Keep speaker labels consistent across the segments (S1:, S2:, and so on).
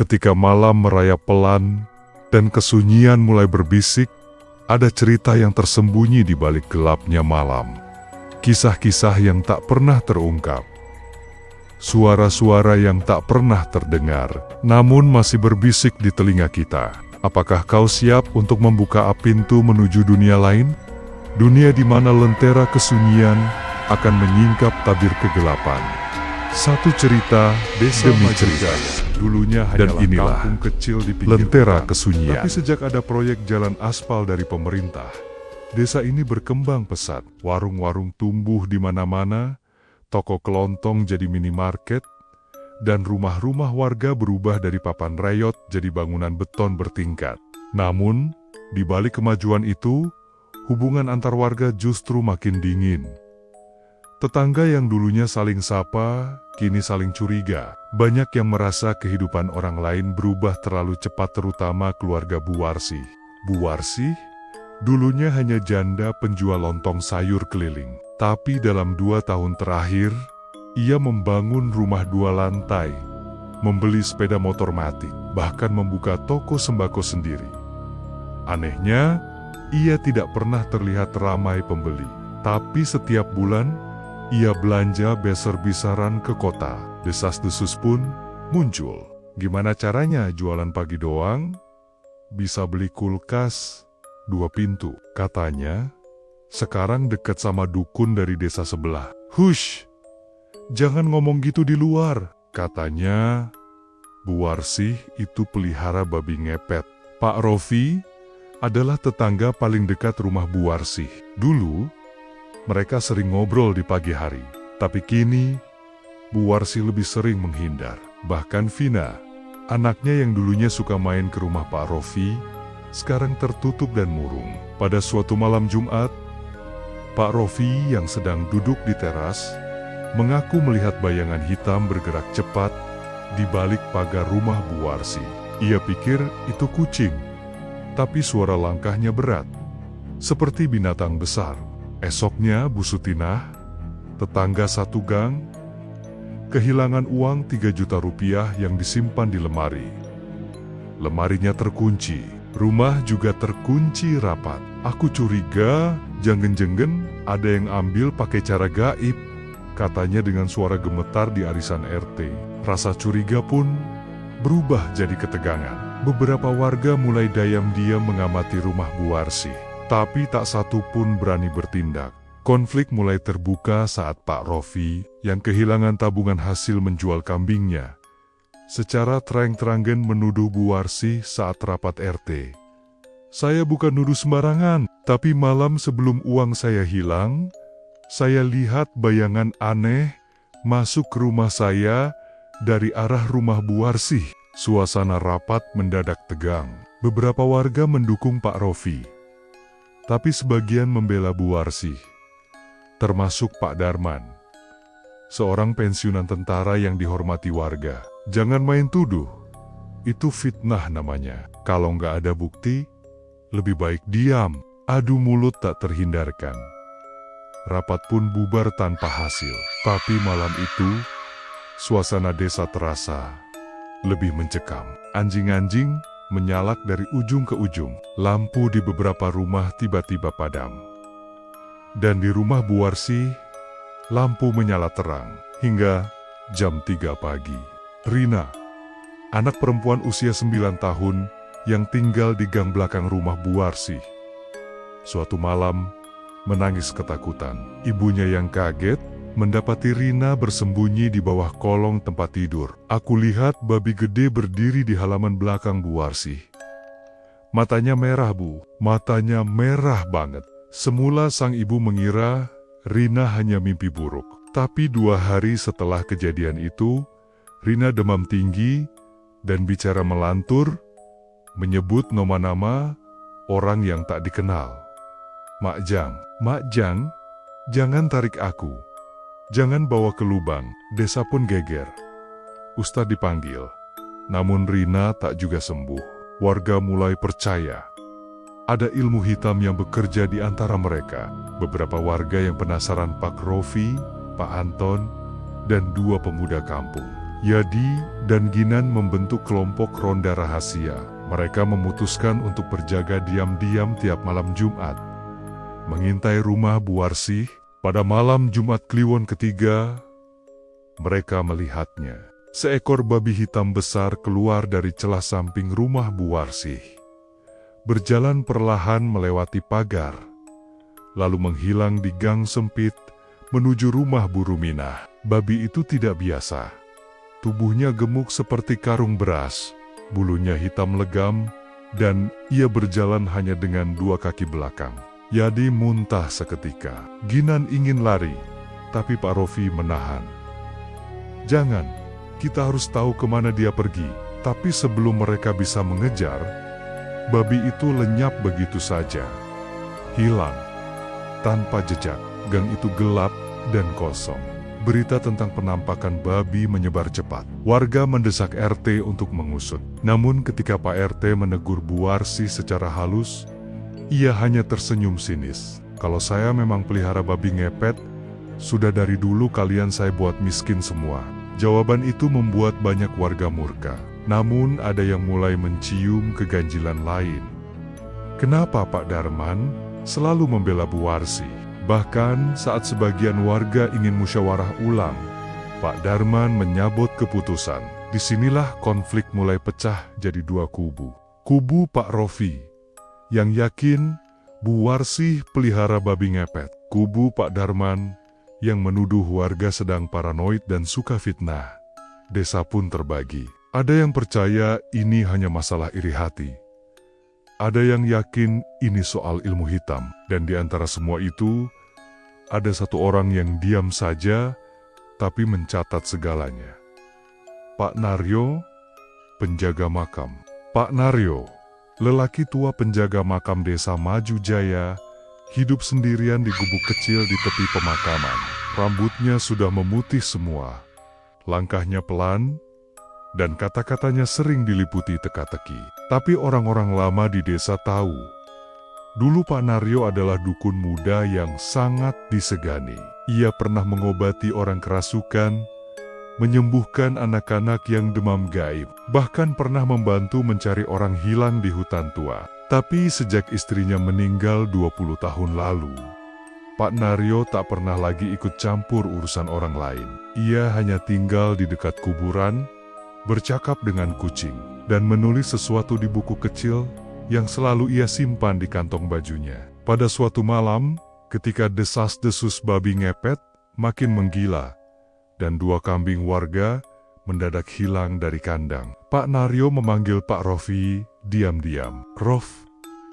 S1: Ketika malam merayap pelan dan kesunyian mulai berbisik, ada cerita yang tersembunyi di balik gelapnya malam. Kisah-kisah yang tak pernah terungkap. Suara-suara yang tak pernah terdengar, namun masih berbisik di telinga kita. Apakah kau siap untuk membuka pintu menuju dunia lain? Dunia di mana lentera kesunyian akan menyingkap tabir kegelapan. Satu cerita demi cerita. Dulunya dan inilah kampung kecil di pinggir lentera kesunyian. Tapi sejak ada proyek jalan aspal dari pemerintah, desa ini berkembang pesat. Warung-warung tumbuh di mana-mana, toko kelontong jadi minimarket, dan rumah-rumah warga berubah dari papan reyot jadi bangunan beton bertingkat. Namun, di balik kemajuan itu, hubungan antar warga justru makin dingin. Tetangga yang dulunya saling sapa, kini saling curiga. Banyak yang merasa kehidupan orang lain berubah terlalu cepat, terutama keluarga Bu Warsih. Bu Warsih dulunya hanya janda penjual lontong sayur keliling. Tapi dalam 2 tahun terakhir, ia membangun rumah 2 lantai, membeli sepeda motor matic, bahkan membuka toko sembako sendiri. Anehnya, ia tidak pernah terlihat ramai pembeli. Tapi setiap bulan, ia belanja besar-besaran ke kota. Desas-desus pun muncul. Gimana caranya jualan pagi doang? Bisa beli kulkas 2 pintu. Katanya, sekarang dekat sama dukun dari desa sebelah. Hush! Jangan ngomong gitu di luar. Katanya, Bu Warsih itu pelihara babi ngepet. Pak Rofi adalah tetangga paling dekat rumah Bu Warsih. Dulu, mereka sering ngobrol di pagi hari. Tapi kini, Bu Warsih lebih sering menghindar. Bahkan Vina, anaknya yang dulunya suka main ke rumah Pak Rofi, sekarang tertutup dan murung. Pada suatu malam Jumat, Pak Rofi yang sedang duduk di teras, mengaku melihat bayangan hitam bergerak cepat di balik pagar rumah Bu Warsih. Ia pikir itu kucing, tapi suara langkahnya berat, seperti binatang besar. Esoknya Bu Sutinah, tetangga satu gang, kehilangan uang 3 juta rupiah yang disimpan di lemari. Lemarinya terkunci, rumah juga terkunci rapat. Aku curiga, jenggen-jenggen ada yang ambil pakai cara gaib, katanya dengan suara gemetar di arisan RT. Rasa curiga pun berubah jadi ketegangan. Beberapa warga mulai diam-diam mengamati rumah Bu Warsih. Tapi tak satu pun berani bertindak. Konflik mulai terbuka saat Pak Rofi yang kehilangan tabungan hasil menjual kambingnya secara terang-terangan menuduh Bu Warsih saat rapat RT. Saya bukan nuduh sembarangan, tapi malam sebelum uang saya hilang, saya lihat bayangan aneh masuk ke rumah saya dari arah rumah Bu Warsih. Suasana rapat mendadak tegang. Beberapa warga mendukung Pak Rofi, tapi sebagian membela Bu Warsih, termasuk Pak Darman, seorang pensiunan tentara yang dihormati warga. Jangan main tuduh, itu fitnah namanya. Kalau nggak ada bukti, lebih baik diam. Adu mulut tak terhindarkan. Rapat pun bubar tanpa hasil. Tapi malam itu, suasana desa terasa lebih mencekam. Anjing-anjing menyalak dari ujung ke ujung. Lampu di beberapa rumah tiba-tiba padam. Dan di rumah Bu Warsih, lampu menyala terang. Hingga jam 3 pagi. Rina, anak perempuan usia 9 tahun yang tinggal di gang belakang rumah Bu Warsih, suatu malam menangis ketakutan. Ibunya yang kaget mendapati Rina bersembunyi di bawah kolong tempat tidur. Aku lihat babi gede berdiri di halaman belakang Bu Warsih. Matanya merah, Bu. Matanya merah banget. Semula sang ibu mengira Rina hanya mimpi buruk. Tapi 2 hari setelah kejadian itu, Rina demam tinggi dan bicara melantur, menyebut nama-nama orang yang tak dikenal. Mak Jang, jangan tarik aku. Jangan bawa ke lubang. Desa pun geger. Ustadz dipanggil. Namun Rina tak juga sembuh. Warga mulai percaya ada ilmu hitam yang bekerja di antara mereka. Beberapa warga yang penasaran Pak Rofi, Pak Anton, dan 2 pemuda kampung Yadi dan Ginan membentuk kelompok ronda rahasia. Mereka memutuskan untuk berjaga diam-diam tiap malam Jumat, mengintai rumah Bu Warsih. Pada malam Jumat Kliwon ketiga, mereka melihatnya. Seekor babi hitam besar keluar dari celah samping rumah Bu Warsih, berjalan perlahan melewati pagar, lalu menghilang di gang sempit menuju rumah Bu Ruminah. Babi itu tidak biasa. Tubuhnya gemuk seperti karung beras, bulunya hitam legam, dan ia berjalan hanya dengan dua kaki belakang. Yadi muntah seketika. Ginan ingin lari, tapi Pak Rofi menahan. Jangan, kita harus tahu kemana dia pergi. Tapi sebelum mereka bisa mengejar, babi itu lenyap begitu saja. Hilang, tanpa jejak. Gang itu gelap dan kosong. Berita tentang penampakan babi menyebar cepat. Warga mendesak RT untuk mengusut. Namun ketika Pak RT menegur Bu Warsih secara halus, ia hanya tersenyum sinis. Kalau saya memang pelihara babi ngepet, sudah dari dulu kalian saya buat miskin semua. Jawaban itu membuat banyak warga murka. Namun ada yang mulai mencium keganjilan lain. Kenapa Pak Darman selalu membela Bu Warsih? Bahkan saat sebagian warga ingin musyawarah ulang, Pak Darman menyabot keputusan. Disinilah konflik mulai pecah jadi dua kubu. Kubu Pak Rofi, yang yakin Bu Warsih pelihara babi ngepet. Kubu Pak Darman, yang menuduh warga sedang paranoid dan suka fitnah. Desa pun terbagi. Ada yang percaya ini hanya masalah iri hati. Ada yang yakin ini soal ilmu hitam, dan di antara semua itu, ada satu orang yang diam saja, tapi mencatat segalanya. Pak Naryo, penjaga makam. Pak Naryo, lelaki tua penjaga makam desa Maju Jaya, hidup sendirian di gubuk kecil di tepi pemakaman. Rambutnya sudah memutih semua, langkahnya pelan, dan kata-katanya sering diliputi teka-teki. Tapi orang-orang lama di desa tahu, dulu Pak Naryo adalah dukun muda yang sangat disegani. Ia pernah mengobati orang kerasukan, menyembuhkan anak-anak yang demam gaib, bahkan pernah membantu mencari orang hilang di hutan tua. Tapi sejak istrinya meninggal 20 tahun lalu, Pak Naryo tak pernah lagi ikut campur urusan orang lain. Ia hanya tinggal di dekat kuburan, bercakap dengan kucing, dan menulis sesuatu di buku kecil yang selalu ia simpan di kantong bajunya. Pada suatu malam, ketika desas-desus babi ngepet makin menggila, dan dua kambing warga mendadak hilang dari kandang, Pak Naryo memanggil Pak Rofi diam-diam. Rof,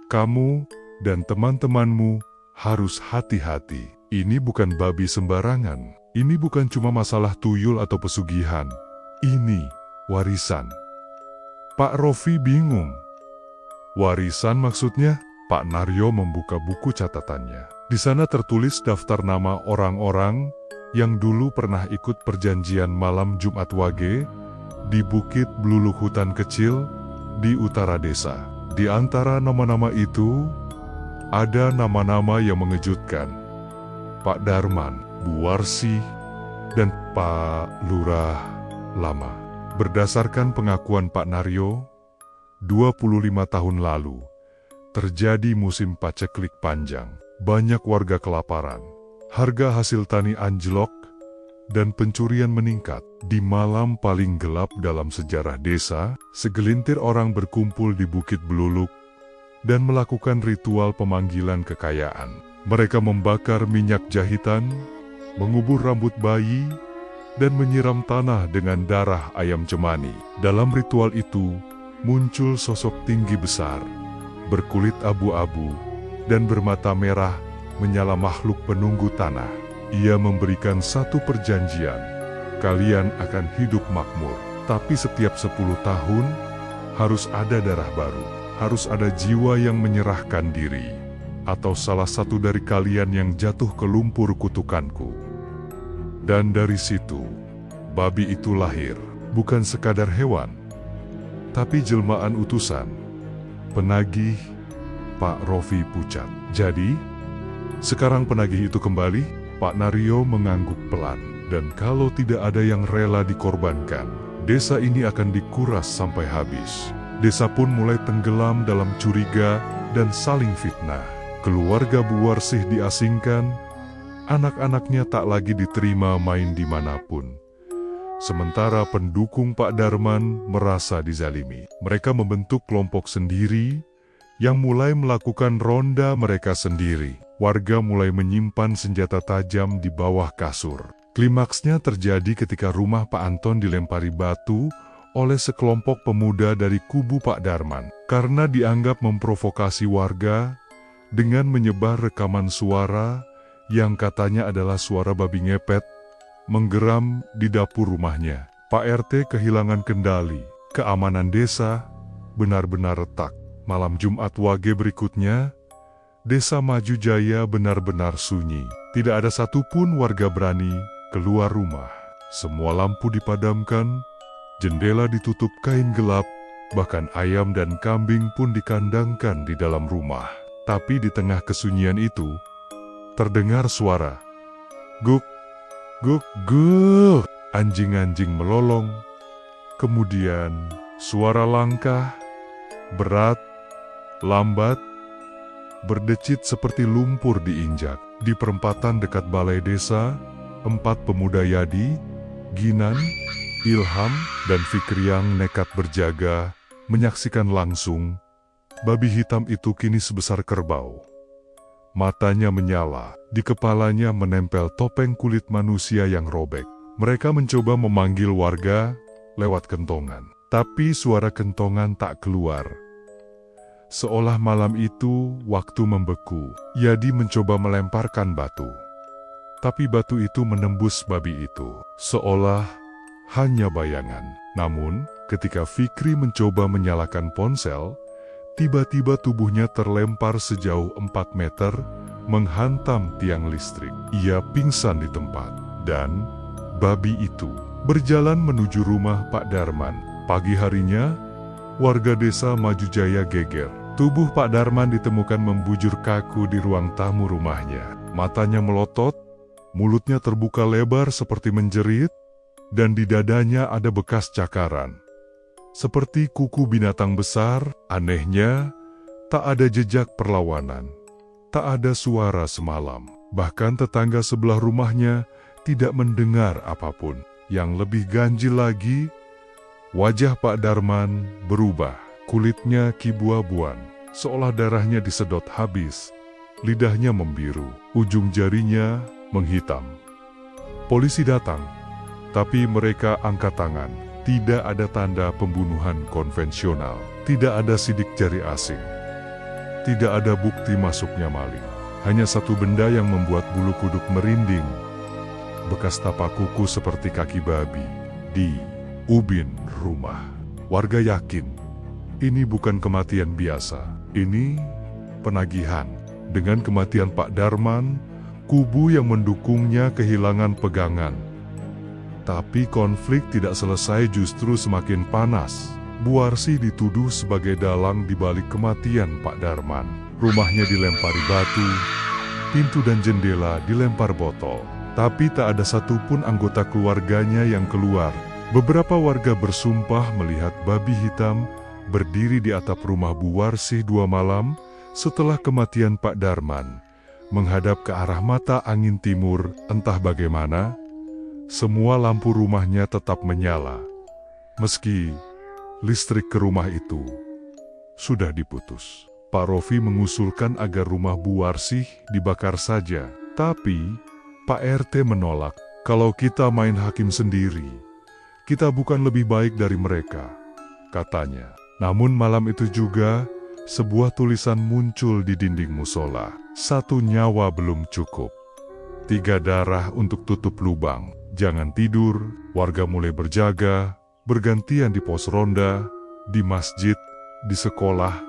S1: kamu dan teman-temanmu harus hati-hati. Ini bukan babi sembarangan. Ini bukan cuma masalah tuyul atau pesugihan. Ini warisan. Pak Rofi bingung. Warisan maksudnya? Pak Naryo membuka buku catatannya. Di sana tertulis daftar nama orang-orang yang dulu pernah ikut perjanjian malam Jumat Wage di Bukit Bluluk hutan kecil di utara desa. Di antara nama-nama itu, ada nama-nama yang mengejutkan. Pak Darman, Bu Warsih, dan Pak Lurah Lama. Berdasarkan pengakuan Pak Naryo, 25 tahun lalu, terjadi musim paceklik panjang. Banyak warga kelaparan, harga hasil tani anjlok, dan pencurian meningkat. Di malam paling gelap dalam sejarah desa, segelintir orang berkumpul di Bukit Bluluk dan melakukan ritual pemanggilan kekayaan. Mereka membakar minyak jahitan, mengubur rambut bayi, dan menyiram tanah dengan darah ayam cemani. Dalam ritual itu, muncul sosok tinggi besar, berkulit abu-abu, dan bermata merah, menyala makhluk penunggu tanah. Ia memberikan satu perjanjian, kalian akan hidup makmur. Tapi setiap 10 tahun, harus ada darah baru, harus ada jiwa yang menyerahkan diri, atau salah satu dari kalian yang jatuh ke lumpur kutukanku. Dan dari situ, babi itu lahir, bukan sekadar hewan, tapi jelmaan utusan, penagih Pak Rofi pucat. Jadi, sekarang penagih itu kembali. Pak Naryo mengangguk pelan. Dan kalau tidak ada yang rela dikorbankan, desa ini akan dikuras sampai habis. Desa pun mulai tenggelam dalam curiga dan saling fitnah. Keluarga Bu Warsih diasingkan, anak-anaknya tak lagi diterima main dimanapun. Sementara pendukung Pak Darman merasa dizalimi. Mereka membentuk kelompok sendiri yang mulai melakukan ronda mereka sendiri. Warga mulai menyimpan senjata tajam di bawah kasur. Klimaksnya terjadi ketika rumah Pak Anton dilempari batu oleh sekelompok pemuda dari kubu Pak Darman. Karena dianggap memprovokasi warga dengan menyebar rekaman suara yang katanya adalah suara babi ngepet menggeram di dapur rumahnya. Pak RT kehilangan kendali. Keamanan desa benar-benar retak. Malam Jumat Wage berikutnya, Desa Maju Jaya benar-benar sunyi. Tidak ada satupun warga berani keluar rumah. Semua lampu dipadamkan, jendela ditutup kain gelap, bahkan ayam dan kambing pun dikandangkan di dalam rumah. Tapi di tengah kesunyian itu, terdengar suara. Guk, guk, guk. Anjing-anjing melolong. Kemudian, suara langkah, berat, lambat, berdecit seperti lumpur diinjak. Di perempatan dekat balai desa, 4 pemuda Yadi, Ginan, Ilham, dan Fikriang nekat berjaga, menyaksikan langsung. Babi hitam itu kini sebesar kerbau. Matanya menyala, di kepalanya menempel topeng kulit manusia yang robek. Mereka mencoba memanggil warga lewat kentongan. Tapi suara kentongan tak keluar. Seolah malam itu waktu membeku. Yadi mencoba melemparkan batu. Tapi batu itu menembus babi itu. Seolah hanya bayangan. Namun, ketika Fikri mencoba menyalakan ponsel, tiba-tiba tubuhnya terlempar sejauh 4 meter, menghantam tiang listrik. Ia pingsan di tempat. Dan babi itu berjalan menuju rumah Pak Darman. Pagi harinya, warga desa Maju Jaya geger. Tubuh Pak Darman ditemukan membujur kaku di ruang tamu rumahnya. Matanya melotot, mulutnya terbuka lebar seperti menjerit, dan di dadanya ada bekas cakaran. Seperti kuku binatang besar, anehnya, tak ada jejak perlawanan. Tak ada suara semalam. Bahkan tetangga sebelah rumahnya tidak mendengar apapun. Yang lebih ganjil lagi, wajah Pak Darman berubah. Kulitnya kibu-abuan, seolah darahnya disedot habis. Lidahnya membiru, ujung jarinya menghitam. Polisi datang, tapi mereka angkat tangan. Tidak ada tanda pembunuhan konvensional. Tidak ada sidik jari asing. Tidak ada bukti masuknya maling. Hanya satu benda yang membuat bulu kuduk merinding. Bekas tapak kuku seperti kaki babi di ubin rumah. Warga yakin ini bukan kematian biasa. Ini penagihan. Dengan kematian Pak Darman, kubu yang mendukungnya kehilangan pegangan. Tapi konflik tidak selesai, justru semakin panas. Bu Warsih dituduh sebagai dalang di balik kematian Pak Darman. Rumahnya dilempari batu, pintu dan jendela dilempar botol. Tapi tak ada satupun anggota keluarganya yang keluar. Beberapa warga bersumpah melihat babi hitam berdiri di atap rumah Bu Warsih 2 malam setelah kematian Pak Darman, menghadap ke arah mata angin timur. Entah bagaimana, semua lampu rumahnya tetap menyala, meski listrik ke rumah itu sudah diputus. Pak Rofi mengusulkan agar rumah Bu Warsih dibakar saja, tapi Pak RT menolak. Kalau kita main hakim sendiri, kita bukan lebih baik dari mereka, katanya. Namun malam itu juga, sebuah tulisan muncul di dinding musola. 1 nyawa belum cukup. 3 darah untuk tutup lubang. Jangan tidur. Warga mulai berjaga, bergantian di pos ronda, di masjid, di sekolah.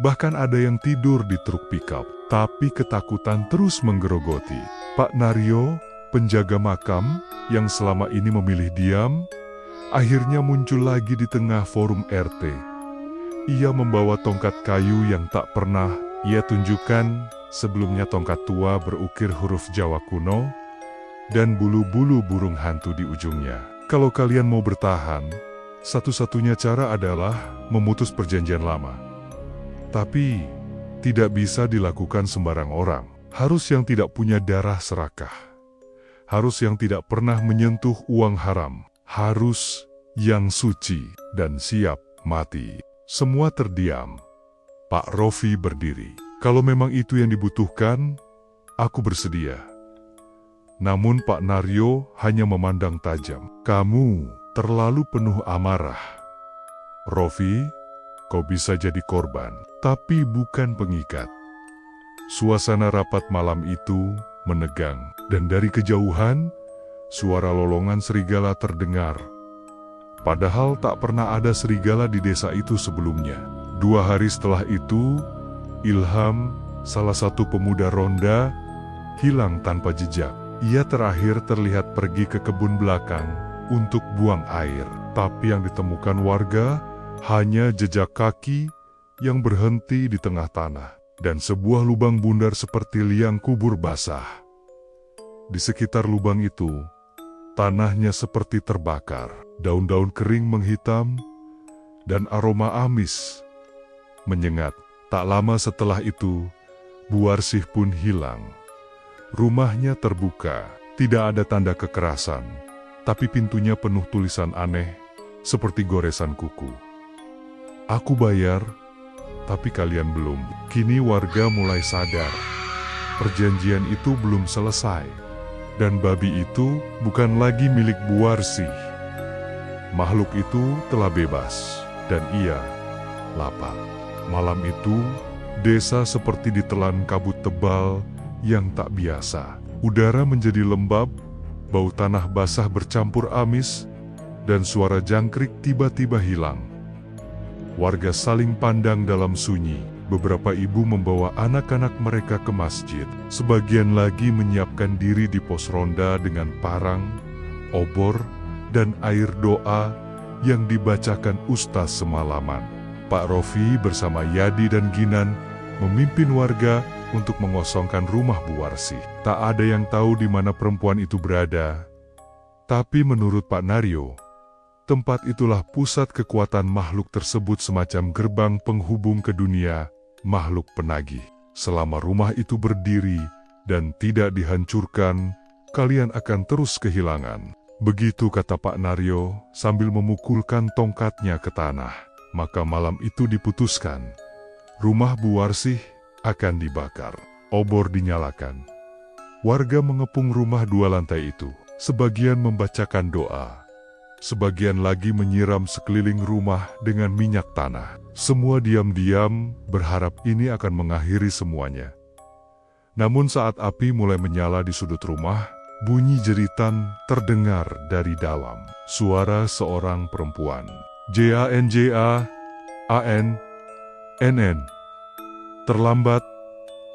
S1: Bahkan ada yang tidur di truk pickup. Tapi ketakutan terus menggerogoti. Pak Naryo, penjaga makam, yang selama ini memilih diam, akhirnya muncul lagi di tengah forum RT. Ia membawa tongkat kayu yang tak pernah ia tunjukkan sebelumnya. Tongkat tua berukir huruf Jawa kuno, dan bulu-bulu burung hantu di ujungnya. Kalau kalian mau bertahan, satu-satunya cara adalah memutus perjanjian lama. Tapi, tidak bisa dilakukan sembarang orang. Harus yang tidak punya darah serakah. Harus yang tidak pernah menyentuh uang haram. Harus yang suci dan siap mati. Semua terdiam. Pak Rofi berdiri. Kalau memang itu yang dibutuhkan, aku bersedia. Namun Pak Naryo hanya memandang tajam. Kamu terlalu penuh amarah. Rofi, kau bisa jadi korban, tapi bukan pengikat. Suasana rapat malam itu menegang, dan dari kejauhan, suara lolongan serigala terdengar. Padahal tak pernah ada serigala di desa itu sebelumnya. 2 hari setelah itu, Ilham, salah satu pemuda ronda, hilang tanpa jejak. Ia terakhir terlihat pergi ke kebun belakang untuk buang air. Tapi yang ditemukan warga hanya jejak kaki yang berhenti di tengah tanah. Dan sebuah lubang bundar seperti liang kubur basah. Di sekitar lubang itu, tanahnya seperti terbakar. Daun-daun kering menghitam, dan aroma amis menyengat. Tak lama setelah itu, Buarsih pun hilang. Rumahnya terbuka, tidak ada tanda kekerasan, tapi pintunya penuh tulisan aneh, seperti goresan kuku. Aku bayar, tapi kalian belum. Kini warga mulai sadar. Perjanjian itu belum selesai. Dan babi itu bukan lagi milik Buarsih. Makhluk itu telah bebas. Dan ia lapar. Malam itu, desa seperti ditelan kabut tebal yang tak biasa. Udara menjadi lembab, bau tanah basah bercampur amis, dan suara jangkrik tiba-tiba hilang. Warga saling pandang dalam sunyi. Beberapa ibu membawa anak-anak mereka ke masjid. Sebagian lagi menyiapkan diri di pos ronda dengan parang, obor, dan air doa yang dibacakan ustaz semalaman. Pak Rofi bersama Yadi dan Ginan memimpin warga untuk mengosongkan rumah Buarsih. Tak ada yang tahu di mana perempuan itu berada. Tapi menurut Pak Naryo, tempat itulah pusat kekuatan makhluk tersebut, semacam gerbang penghubung ke dunia makhluk penagih. Selama rumah itu berdiri dan tidak dihancurkan, kalian akan terus kehilangan. Begitu kata Pak Naryo sambil memukulkan tongkatnya ke tanah. Maka malam itu diputuskan, rumah Buarsih akan dibakar. Obor dinyalakan. Warga mengepung rumah 2 lantai itu. Sebagian membacakan doa. Sebagian lagi menyiram sekeliling rumah dengan minyak tanah. Semua diam-diam berharap ini akan mengakhiri semuanya. Namun saat api mulai menyala di sudut rumah, bunyi jeritan terdengar dari dalam. Suara seorang perempuan. J-A-N-J-A-A-N-N. Terlambat,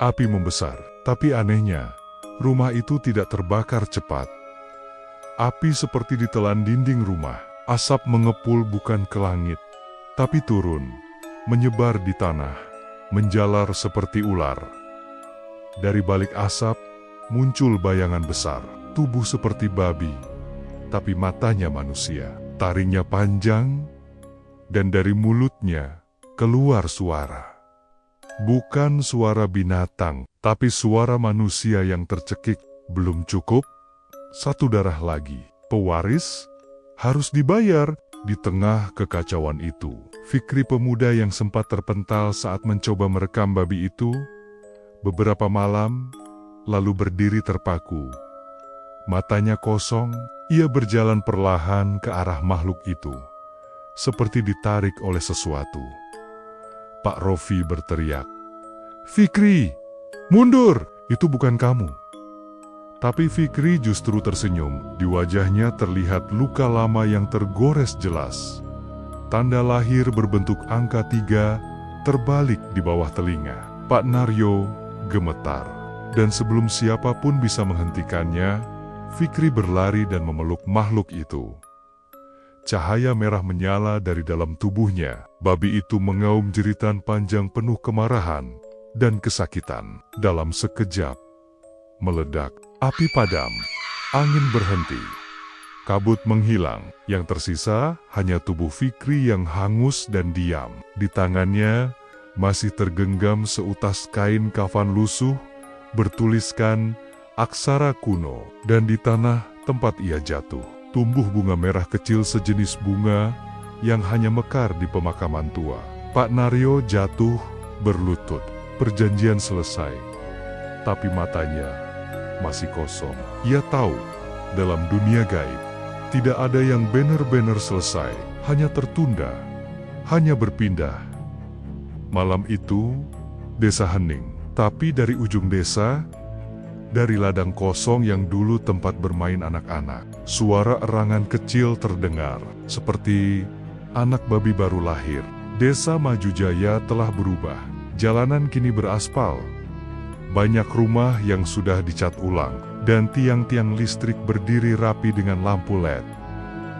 S1: api membesar. Tapi anehnya, rumah itu tidak terbakar cepat. Api seperti ditelan dinding rumah. Asap mengepul bukan ke langit, tapi turun, menyebar di tanah, menjalar seperti ular. Dari balik asap, muncul bayangan besar, tubuh seperti babi, tapi matanya manusia. Taringnya panjang, dan dari mulutnya keluar suara. Bukan suara binatang, tapi suara manusia yang tercekik. Belum cukup, 1 darah lagi. Pewaris harus dibayar. Di tengah kekacauan itu, Fikri, pemuda yang sempat terpental saat mencoba merekam babi itu, beberapa malam lalu berdiri terpaku. Matanya kosong, ia berjalan perlahan ke arah makhluk itu, seperti ditarik oleh sesuatu. Pak Rofi berteriak, "Fikri, mundur, itu bukan kamu." Tapi Fikri justru tersenyum. Di wajahnya terlihat luka lama yang tergores jelas. Tanda lahir berbentuk angka 3 terbalik di bawah telinga. Pak Naryo gemetar. Dan sebelum siapapun bisa menghentikannya, Fikri berlari dan memeluk makhluk itu. Cahaya merah menyala dari dalam tubuhnya. Babi itu mengaum jeritan panjang penuh kemarahan dan kesakitan. Dalam sekejap, meledak. Api padam. Angin berhenti. Kabut menghilang. Yang tersisa hanya tubuh Fikri yang hangus dan diam. Di tangannya masih tergenggam seutas kain kafan lusuh bertuliskan aksara kuno. Dan di tanah tempat ia jatuh, tumbuh bunga merah kecil sejenis bunga yang hanya mekar di pemakaman tua. Pak Naryo jatuh berlutut. Perjanjian selesai, tapi matanya masih kosong. Ia tahu, dalam dunia gaib, tidak ada yang benar-benar selesai, hanya tertunda, hanya berpindah. Malam itu, desa hening, tapi dari ujung desa, dari ladang kosong yang dulu tempat bermain anak-anak, suara erangan kecil terdengar, seperti anak babi baru lahir. Desa Maju Jaya telah berubah. Jalanan kini beraspal, banyak rumah yang sudah dicat ulang, dan tiang-tiang listrik berdiri rapi dengan lampu LED.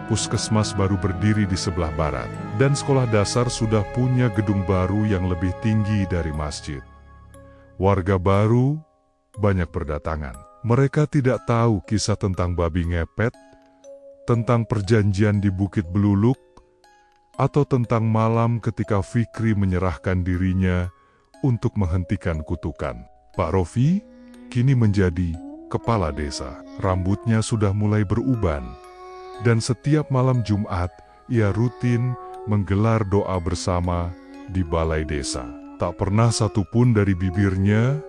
S1: Puskesmas baru berdiri di sebelah barat, dan sekolah dasar sudah punya gedung baru yang lebih tinggi dari masjid. Warga baru banyak berdatangan. Mereka tidak tahu kisah tentang babi ngepet, tentang perjanjian di Bukit Beluluk, atau tentang malam ketika Fikri menyerahkan dirinya untuk menghentikan kutukan. Pak Rofi kini menjadi kepala desa. Rambutnya sudah mulai beruban, dan setiap malam Jumat ia rutin menggelar doa bersama di balai desa. Tak pernah satupun dari bibirnya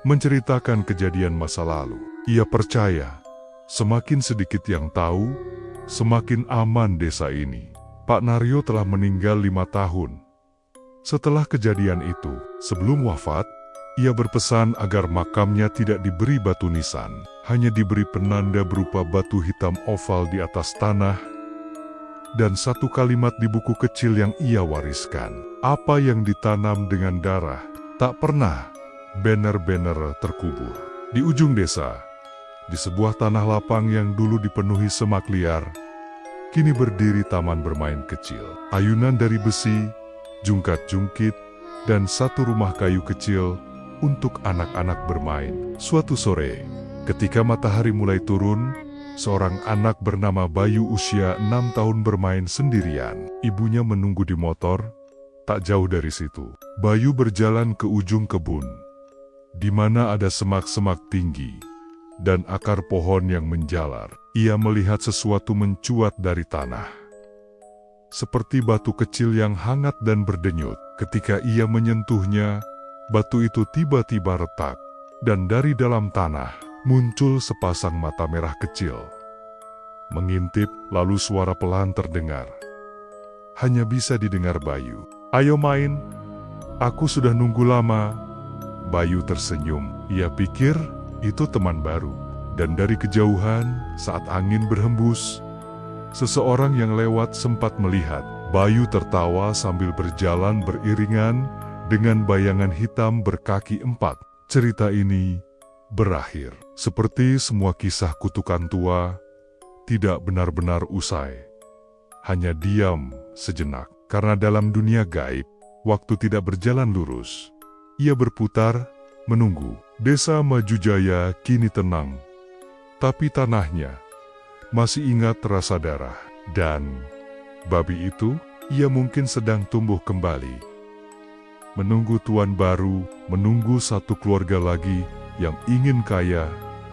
S1: menceritakan kejadian masa lalu. Ia percaya, semakin sedikit yang tahu, semakin aman desa ini. Pak Naryo telah meninggal 5 tahun. Setelah kejadian itu, sebelum wafat, ia berpesan agar makamnya tidak diberi batu nisan, hanya diberi penanda berupa batu hitam oval di atas tanah, dan satu kalimat di buku kecil yang ia wariskan. Apa yang ditanam dengan darah, tak pernah benar-benar terkubur. Di ujung desa, di sebuah tanah lapang yang dulu dipenuhi semak liar, kini berdiri taman bermain kecil. Ayunan dari besi, jungkat-jungkit, dan satu rumah kayu kecil untuk anak-anak bermain. Suatu sore, ketika matahari mulai turun, seorang anak bernama Bayu usia 6 tahun bermain sendirian. Ibunya menunggu di motor, tak jauh dari situ. Bayu berjalan ke ujung kebun, di mana ada semak-semak tinggi dan akar pohon yang menjalar. Ia melihat sesuatu mencuat dari tanah, seperti batu kecil yang hangat dan berdenyut. Ketika ia menyentuhnya, batu itu tiba-tiba retak, dan dari dalam tanah muncul sepasang mata merah kecil. Mengintip, lalu suara pelan terdengar. Hanya bisa didengar Bayu. "Ayo main, aku sudah nunggu lama." Bayu tersenyum. Ia pikir itu teman baru. Dan dari kejauhan, saat angin berhembus, seseorang yang lewat sempat melihat Bayu tertawa sambil berjalan beriringan dengan bayangan hitam berkaki 4. Cerita ini berakhir. Seperti semua kisah kutukan tua, tidak benar-benar usai. Hanya diam sejenak. Karena dalam dunia gaib, waktu tidak berjalan lurus. Ia berputar, menunggu. Desa Maju Jaya kini tenang. Tapi tanahnya masih ingat rasa darah. Dan babi itu, ia mungkin sedang tumbuh kembali. Menunggu tuan baru, menunggu satu keluarga lagi yang ingin kaya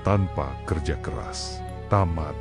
S1: tanpa kerja keras. Tamat.